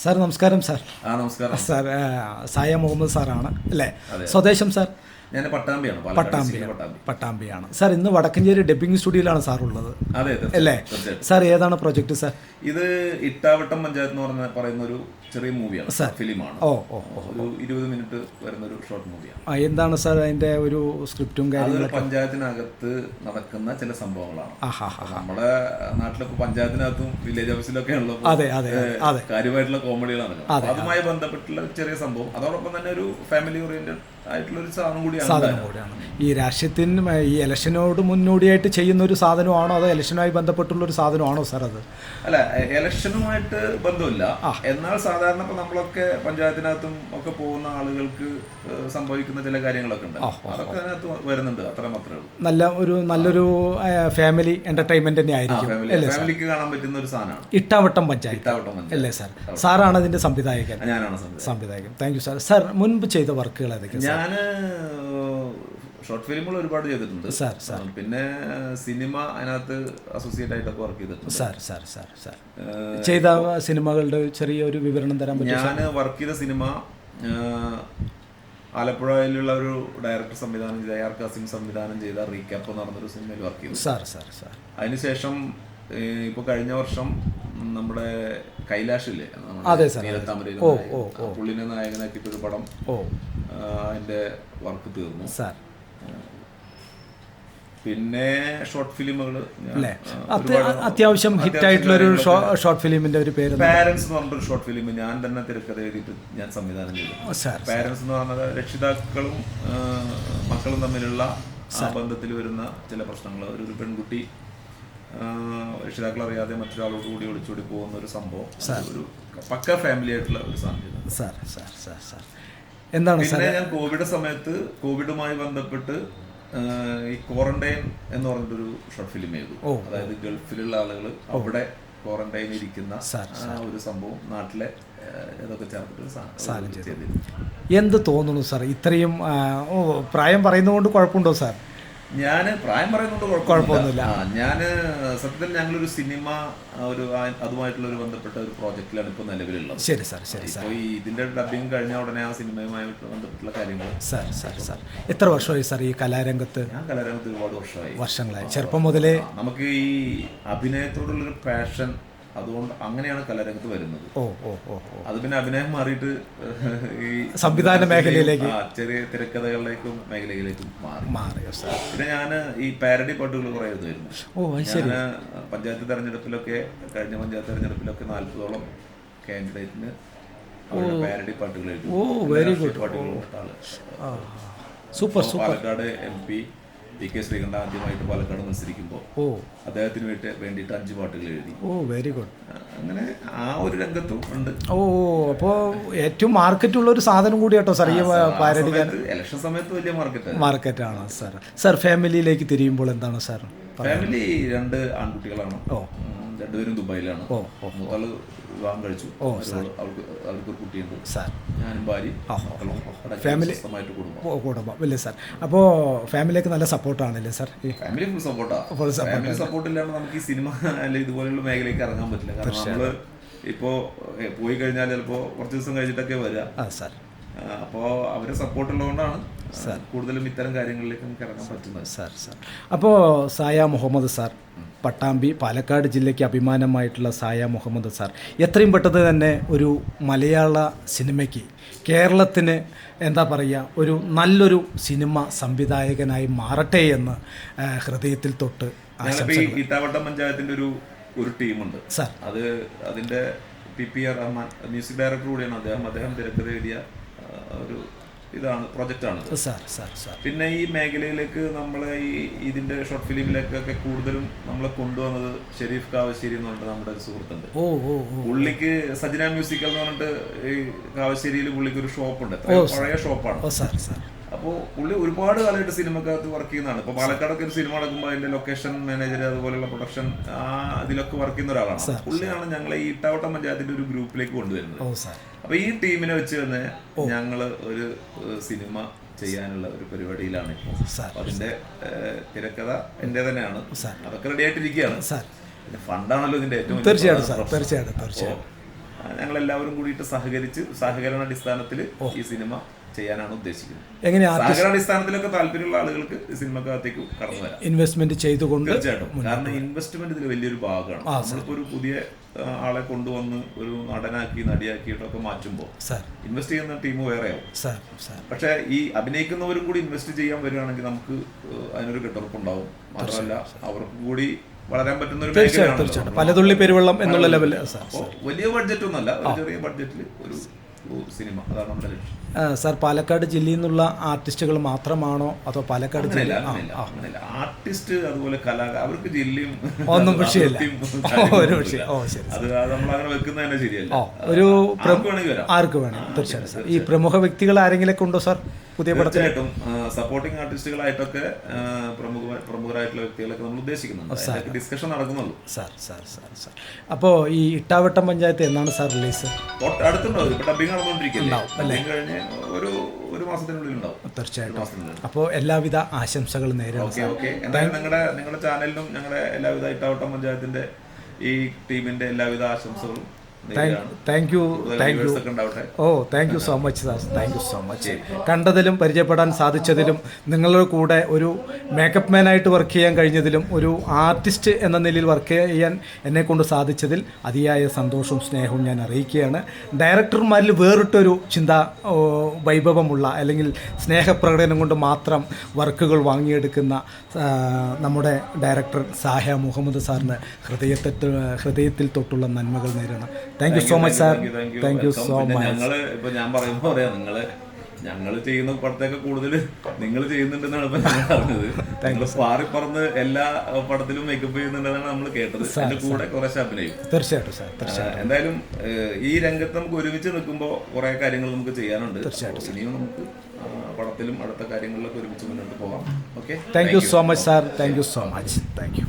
Sir നമസ്കാരം sir. നമസ്കാരം sir സായ മുഹമ്മദ് സാറാണ് അല്ലേ? സ്വദേശം സാർ? ഞാൻ പട്ടാമ്പിയാണ് സാർ. ഇന്ന് വടക്കഞ്ചേരി ഡബ്ബിംഗ് സ്റ്റുഡിയോയിലാണ് സാർ ഉള്ളത് അല്ലേ? സാർ ഏതാണ് പ്രൊജക്ട് സാർ? ഇത് ഇട്ടാവട്ടം പഞ്ചായത്ത് എന്ന് പറയുന്ന ഒരു ചെറിയ മൂവിയാണ്, ഫിലിമാണ്. ഒരു 20 മിനിറ്റ് വരുന്ന ഒരു ഷോർട്ട് മൂവിയാണ്. എന്താണ് സാർ അതിന്റെ ഒരു സ്ക്രിപ്റ്റും കാര്യങ്ങളും? പഞ്ചായത്തിനകത്ത് നടക്കുന്ന ചില സംഭവങ്ങളാണ്. നമ്മുടെ നാട്ടിലൊക്കെ പഞ്ചായത്തിനകത്തും വില്ലേജ് ഓഫീസിലൊക്കെ ഉള്ള കാര്യമായിട്ടുള്ള കോമഡികളാണ്. അതുമായി ബന്ധപ്പെട്ടുള്ള ചെറിയ സംഭവം, അതോടൊപ്പം തന്നെ ഒരു ഫാമിലി ഓറിയന്റഡ് ആയിട്ടുള്ള ഒരു സാധനം കൂടിയാണ്. ഈ രാഷ്ട്രീയത്തിന് ഈ ഇലക്ഷനോട് മുന്നോടിയായിട്ട് ചെയ്യുന്ന ഒരു സാധനമാണോ അതോ ഇലക്ഷനുമായി ബന്ധപ്പെട്ടുള്ള ഒരു സാധനമാണോ സാർ അത്? അല്ല, ഇലക്ഷനുമായിട്ട് ബന്ധമില്ല. എന്നാൽ സാധാരണ ഇപ്പൊ നമ്മളൊക്കെ പഞ്ചായത്തിനകത്തും ഒക്കെ പോകുന്ന ആളുകൾക്ക് സംഭവിക്കുന്ന ചില കാര്യങ്ങളൊക്കെ ഉണ്ട്, അതൊക്കെ അതിനകത്ത് വരുന്നുണ്ട്. അത്രമാത്രമേ ഉള്ളൂ. നല്ലൊരു ഫാമിലി എന്റർടൈൻമെന്റ് തന്നെ ആയിരിക്കും. ഫാമിലിക്ക് കാണാൻ പറ്റുന്ന ഒരു സാധനമാണ് ഇട്ടാവട്ടം പഞ്ചായത്ത് അല്ലേ സാർ? സാറാണ് അതിന്റെ സംവിധായകൻ? ഞാനാണ് സംവിധായകൻ. Thank you sir. സാർ മുൻപ് ചെയ്ത വർക്കുകൾ ഏതൊക്കെയാണ്? ഞാൻ ഷോർട്ട് ഫിലിമുകൾ ഒരുപാട് ചെയ്തിട്ടുണ്ട് സാർ. പിന്നെ സിനിമ അതിനകത്ത് അസോസിയേറ്റ് ആയിട്ടൊക്കെ വർക്ക് ചെയ്തിട്ടുണ്ട് സാർ. ചെയ്ത സിനിമകളുടെ ചെറിയൊരു വിവരണം തരാൻ പറ്റും? ഞാൻ വർക്ക് ചെയ്ത സിനിമ ആലപ്പുഴയിലുള്ള ഒരു ഡയറക്ടർ സംവിധാനം ചെയ്ത AR കാസിം സംവിധാനം ചെയ്ത റീക്യാപ്പ് എന്ന് പറഞ്ഞൊരു സിനിമയിൽ വർക്ക് ചെയ്തു സാർ. അതിനുശേഷം ഇപ്പോൾ കഴിഞ്ഞ വർഷം നമ്മുടെ കൈലാഷില്ലേ, പുള്ളിനെ നായകനാക്കിയിട്ടൊരു പടം, അതിന്റെ വർക്ക് തീർന്നു സാർ. പിന്നെ ഷോർട്ട് ഫിലിമുകൾ അത്യാവശ്യം ഹിറ്റ് ആയിട്ടുള്ള ഒരു ഷോർട്ട് ഫിലിമിന്റെ ഒരു പേര് പാരന്റ്സ് എന്ന് പറഞ്ഞൊരു ഷോർട്ട് ഫിലിം ഞാൻ തന്നെ തിരക്കഥ എഴുതിയിട്ട് ഞാൻ സംവിധാനം ചെയ്തു. പാരന്റ്സ് എന്ന് പറഞ്ഞത് രക്ഷിതാക്കളും മക്കളും തമ്മിലുള്ള ബന്ധത്തിൽ വരുന്ന ചില പ്രശ്നങ്ങൾ. ഒരു പെൺകുട്ടി രക്ഷിതാക്കൾ അറിയാതെ മറ്റൊരാളോട് കൂടി ഒളിച്ചോടി പോകുന്ന ഒരു സംഭവം, ഒരു പക്ക ഫാമിലി ആയിട്ടുള്ള ഒരു സാധ്യത. എന്താണ് പിന്നെ ഞാൻ കോവിഡ് സമയത്ത് കോവിഡുമായി ബന്ധപ്പെട്ട് ഈ ക്വാറന്റൈൻ എന്ന് പറഞ്ഞിട്ടൊരു ഷോർട്ട് ഫിലിം ചെയ്തു. അതായത് ഗൾഫിലുള്ള ആളുകൾ അവിടെ ക്വാറന്റൈൻ ഇരിക്കുന്ന ഒരു സംഭവം നാട്ടിലെ ഇതൊക്കെ ചേർത്തിട്ട് സാധനം ചെയ്തിരുന്നു. എന്ത് തോന്നുന്നു സാർ? ഇത്രയും പ്രായം പറയുന്നതുകൊണ്ട് കുഴപ്പമുണ്ടോ സാർ? ഞാൻ പ്രായം പറയുന്നത് കുഴപ്പമൊന്നുമില്ല. ഞാൻ സത്യത്തിൽ ഞങ്ങളൊരു സിനിമ അതുമായിട്ടുള്ള ഒരു ബന്ധപ്പെട്ട ഒരു പ്രോജക്റ്റിലാണ് ഇപ്പോൾ നിലവിലുള്ളത്. ശരി സാർ. ഇപ്പോൾ ഇതിന്റെ ഡബിങ് കഴിഞ്ഞ ഉടനെ ആ സിനിമയുമായിട്ട് ബന്ധപ്പെട്ടുള്ള കാര്യങ്ങൾ. സാർ എത്ര വർഷമായി സാർ ഈ കലാരംഗത്ത്? ഞാൻ കലാരംഗത്ത് ഒരുപാട് വർഷങ്ങളായി. ചെറുപ്പം മുതലേ നമുക്ക് ഈ അഭിനയത്തോടുള്ളൊരു പാഷൻ, അതുകൊണ്ട് അങ്ങനെയാണ് കലാരംഗത്ത് വരുന്നത്. അത് പിന്നെ അഭിനയം മാറിയിട്ട് ഈ സംവിധാന മേഖലയിലേക്ക്, ചെറിയ തിരക്കഥകളിലേക്കും മേഖലയിലേക്കും മാറി. പിന്നെ ഞാൻ ഈ പാരഡി പാട്ടുകൾ കുറെ എഴുതുമായിരുന്നു. ഞാൻ പഞ്ചായത്ത് തെരഞ്ഞെടുപ്പിലൊക്കെ, കഴിഞ്ഞ പഞ്ചായത്ത് തെരഞ്ഞെടുപ്പിലൊക്കെ 40ഓളം കാൻഡിഡേറ്റിന് പാരഡി പാട്ടുകൾ എഴുതി. പാലക്കാട് MP PK ശ്രീകണ്ഠ ആദ്യമായിട്ട് പാലക്കാട് മത്സരിക്കുമ്പോൾ അദ്ദേഹത്തിന് വേണ്ടിയിട്ട് 5 പാട്ടുകൾ എഴുതി. Very good. അങ്ങനെ ആ ഒരു രംഗത്തും ഉണ്ട്. അപ്പോൾ ഏറ്റവും മാർക്കറ്റുള്ള ഒരു സാധനം കൂടി കേട്ടോ സാർ ഈ പാരഡി. ഇലക്ഷൻ സമയത്ത് വലിയ മാർക്കറ്റാണ് സാർ. സാർ ഫാമിലിയിലേക്ക് തിരിയുമ്പോൾ എന്താണ് സാർ? ഫാമിലി 2 ആൺകുട്ടികളാണ്. രണ്ടുപേരും ദുബായിലാണ്. മൂത്താള് വിവാഹം കഴിച്ചു. അവർക്കൊരു കുട്ടിയുണ്ട്. ഞാനും ഭാര്യ, ഫാമിലി കുടുംബം അല്ലേ സാർ? അപ്പോൾ ഫാമിലിയൊക്കെ നല്ല സപ്പോർട്ടാണല്ലേ സാർ? ഫാമിലി ഫുൾ സപ്പോർട്ടാണ്. ഫാമിലി സപ്പോർട്ട് ഇല്ലാണ്ട് നമുക്ക് ഈ സിനിമ അല്ലെങ്കിൽ ഇതുപോലെയുള്ള മേഖലയിലേക്ക് ഇറങ്ങാൻ പറ്റില്ല. കാരണം നമ്മള് ഇപ്പോൾ പോയി കഴിഞ്ഞാൽ ചിലപ്പോൾ കുറച്ച് ദിവസം കഴിഞ്ഞിട്ടൊക്കെ വരിക. അപ്പോൾ അവരെ സപ്പോർട്ട് ഉള്ളതുകൊണ്ടാണ് കൂടുതലും ഇത്തരം കാര്യങ്ങളിലേക്ക് നമുക്ക് ഇറങ്ങാൻ പറ്റുന്നത്. സാർ അപ്പോൾ സായ മുഹമ്മദ് സാർ, പട്ടാമ്പി പാലക്കാട് ജില്ലയ്ക്ക് അഭിമാനമായിട്ടുള്ള സായ മുഹമ്മദ് സാർ എത്രയും പെട്ടെന്ന് തന്നെ ഒരു മലയാള സിനിമയ്ക്ക്, കേരളത്തിന് എന്താ പറയുക, ഒരു നല്ലൊരു സിനിമ സംവിധായകനായി മാറട്ടെ എന്ന് ഹൃദയത്തിൽ തൊട്ട് ആശംസകൾ. ഇട്ടാവട്ടം പഞ്ചായത്തിൻ്റെ ഒരു ടീമുണ്ട് സാർ. അതിൻ്റെ PPR റഹ്മാൻ മ്യൂസിക് ഡയറക്ടർ കൂടിയാണ്. അദ്ദേഹം തിരക്കഥ എഴുതിയ ഒരു പ്രൊജക്റ്റാണ് സാർ. പിന്നെ ഈ മേഖലയിലേക്ക് നമ്മളെ ഇതിന്റെ ഷോർട്ട് ഫിലിമിലേക്കൊക്കെ കൂടുതലും നമ്മളെ കൊണ്ടുവന്നത് ഷെരീഫ് കാവശ്ശേരി എന്ന് പറഞ്ഞിട്ട് നമ്മുടെ ഒരു സുഹൃത്തുണ്ട്. പുള്ളിക്ക് സജന മ്യൂസിക്കൽ എന്ന് പറഞ്ഞിട്ട് ഈ കാവശ്ശേരിയിൽ പുള്ളിക്ക് ഒരു ഷോപ്പുണ്ട്. പഴയ ഷോപ്പാണ്. അപ്പോൾ പുള്ളി ഒരുപാട് കാലമായിട്ട് സിനിമക്കകത്ത് വർക്ക് ചെയ്യുന്നതാണ്. ഇപ്പോൾ പാലക്കാടൊക്കെ ഒരു സിനിമ നടക്കുമ്പോൾ അതിന്റെ ലൊക്കേഷൻ മാനേജർ, അതുപോലെയുള്ള പ്രൊഡക്ഷൻ, ഇതിലൊക്കെ വർക്ക് ചെയ്യുന്ന ഒരാളാണ്. പുള്ളിയാണ് ഞങ്ങളെ ഈ ഇട്ടാവട്ടം പഞ്ചായത്തിന്റെ ഒരു ഗ്രൂപ്പിലേക്ക് കൊണ്ടുവരുന്നത്. അപ്പൊ ഈ ടീമിനെ വെച്ച് തന്നെ ഞങ്ങള് ഒരു സിനിമ ചെയ്യാനുള്ള ഒരു പരിപാടിയിലാണ് ഇപ്പോൾ. അതിന്റെ തിരക്കഥ എന്റെ തന്നെയാണ്. അതൊക്കെ റെഡി ആയിട്ടിരിക്കുകയാണ്. പിന്നെ ഫണ്ടാണല്ലോ ഇതിന്റെ ഏറ്റവും. തീർച്ചയായിട്ടും. ഞങ്ങളെല്ലാവരും കൂടിയിട്ട് സഹകരിച്ച് സഹകരണാടിസ്ഥാനത്തിൽ ഈ സിനിമ ചെയ്യാനാണ് ഉദ്ദേശിക്കുന്നത്. എങ്ങനെയാ സഹകരണാടിസ്ഥാനത്തിലൊക്കെ താല്പര്യമുള്ള ആളുകൾക്ക് സിനിമക്കകത്തേക്ക് കടന്നു വരാം, ഇൻവെസ്റ്റ്മെന്റ് ചെയ്തുകൊണ്ട്. തീർച്ചയായിട്ടും. കാരണം ഇൻവെസ്റ്റ്മെന്റ് ഇതിൽ വലിയൊരു ഭാഗമാണ്. നമ്മളിപ്പോ ഒരു പുതിയ ആളെ കൊണ്ടുവന്ന് ഒരു നടനാക്കി നടിയാക്കിയിട്ടൊക്കെ മാറ്റുമ്പോൾ ഇൻവെസ്റ്റ് ചെയ്യുന്ന ടീം വേറെയാവും. പക്ഷെ ഈ അഭിനയിക്കുന്നവരും കൂടി ഇൻവെസ്റ്റ് ചെയ്യാൻ വരികയാണെങ്കിൽ നമുക്ക് അതിനൊരു കെട്ടുറപ്പുണ്ടാവും. മാത്രമല്ല അവർക്കും കൂടി വളരാൻ പറ്റുന്ന ഒരു മേഖലയാണ്. പലതുള്ളി പെരുവെള്ളം എന്നുള്ള ലെവലിൽ വലിയ ബഡ്ജറ്റ് ഒന്നല്ല, ഒരു ചെറിയ ബഡ്ജറ്റിൽ ഒരു സിനിമ, അതാണ് നമ്മുടെ ലക്ഷ്യം. സാർ, പാലക്കാട് ജില്ലയിൽ നിന്നുള്ള ആർട്ടിസ്റ്റുകൾ മാത്രമാണോ അതോ പാലക്കാട് ജില്ല ആർട്ടിസ്റ്റ് അതുപോലെ കലാകാർ അവർക്ക് ജില്ലയും ഒന്നും വിഷയമില്ല, അത് നമ്മളങ്ങനെ വെക്കുന്നത് തന്നെ ശരിയല്ല. ഒരു വരാം, ആർക്ക് വേണം. തീർച്ചയായിട്ടും. ഈ പ്രമുഖ വ്യക്തികൾ ആരെങ്കിലും ഉണ്ടോ സാർ പുതിയ പടത്തിലായിട്ടും? സപ്പോർട്ടിംഗ് ആർട്ടിസ്റ്റുകളായിട്ടൊക്കെ പ്രമുഖരായിട്ടുള്ള വ്യക്തികളൊക്കെ നമ്മൾ ഉദ്ദേശിക്കുന്നുണ്ട്. ഡിസ്കഷൻ നടക്കുന്നുള്ളൂ. അപ്പോൾ ഈ ഇട്ടാവട്ടം പഞ്ചായത്ത് എന്നാണ് സാർ റിലീസ്? അടുത്തുണ്ടാവും. ഇപ്പൊ ഡബിങ് നടന്നുകൊണ്ടിരിക്കുന്നത്, കഴിഞ്ഞ് ഒരു മാസത്തിനുള്ളിൽ ഉണ്ടാവും. തീർച്ചയായിട്ടും. അപ്പോൾ എല്ലാവിധ ആശംസകളും നേരിടും. നിങ്ങളുടെ ചാനലിനും ഞങ്ങളുടെ എല്ലാവിധ ഇട്ടാവട്ടം പഞ്ചായത്തിന്റെ ഈ ടീമിന്റെ എല്ലാവിധ ആശംസകളും. Thank you so much sir. Thank you so much. കണ്ടതിലും പരിചയപ്പെടാൻ സാധിച്ചതിലും നിങ്ങളുടെ കൂടെ ഒരു മേക്കപ്പ് മാനായിട്ട് വർക്ക് ചെയ്യാൻ കഴിഞ്ഞതിലും ഒരു ആർട്ടിസ്റ്റ് എന്ന നിലയിൽ വർക്ക് ചെയ്യാൻ എന്നെക്കൊണ്ട് സാധിച്ചതിൽ അതിയായ സന്തോഷവും സ്നേഹവും ഞാൻ അറിയിക്കുകയാണ്. ഡയറക്ടർമാരിൽ വേറിട്ടൊരു ചിന്ത വൈഭവമുള്ള അല്ലെങ്കിൽ സ്നേഹപ്രകടനം കൊണ്ട് മാത്രം വർക്കുകൾ വാങ്ങിയെടുക്കുന്ന നമ്മുടെ ഡയറക്ടർ സാഹ മുഹമ്മദ് സാറിന് ഹൃദയത്തിൽ തൊട്ടുള്ള നന്മകൾ നേരണം. Thank you so much sir. Thank you so much. ഞാൻ പറയുമ്പോൾ പറയാം, ഞങ്ങൾ ചെയ്യുന്ന പടത്തൊക്കെ കൂടുതൽ നിങ്ങൾ ചെയ്യുന്നുണ്ടെന്നാണ് ഇപ്പൊ ഞാൻ പറഞ്ഞത്. നിങ്ങൾ പാറി പറന്ന് എല്ലാ പടത്തിലും മേക്കപ്പ് ചെയ്യുന്നുണ്ടെന്നാണ് നമ്മൾ കേട്ടത്. അതിന്റെ കൂടെ കുറച്ച് അഭിനയം. തീർച്ചയായിട്ടും സാർ. എന്തായാലും ഈ രംഗത്ത് നമുക്ക് ഒരുമിച്ച് നിൽക്കുമ്പോൾ കുറെ കാര്യങ്ങൾ നമുക്ക് ചെയ്യാനുണ്ട്. ഇനിയും നമുക്ക് പടത്തിലും അടുത്ത കാര്യങ്ങളിലൊക്കെ ഒരുമിച്ച് മുന്നോട്ട് പോകാം. Okay, thank you so much sir. Thank you so much. Thank you.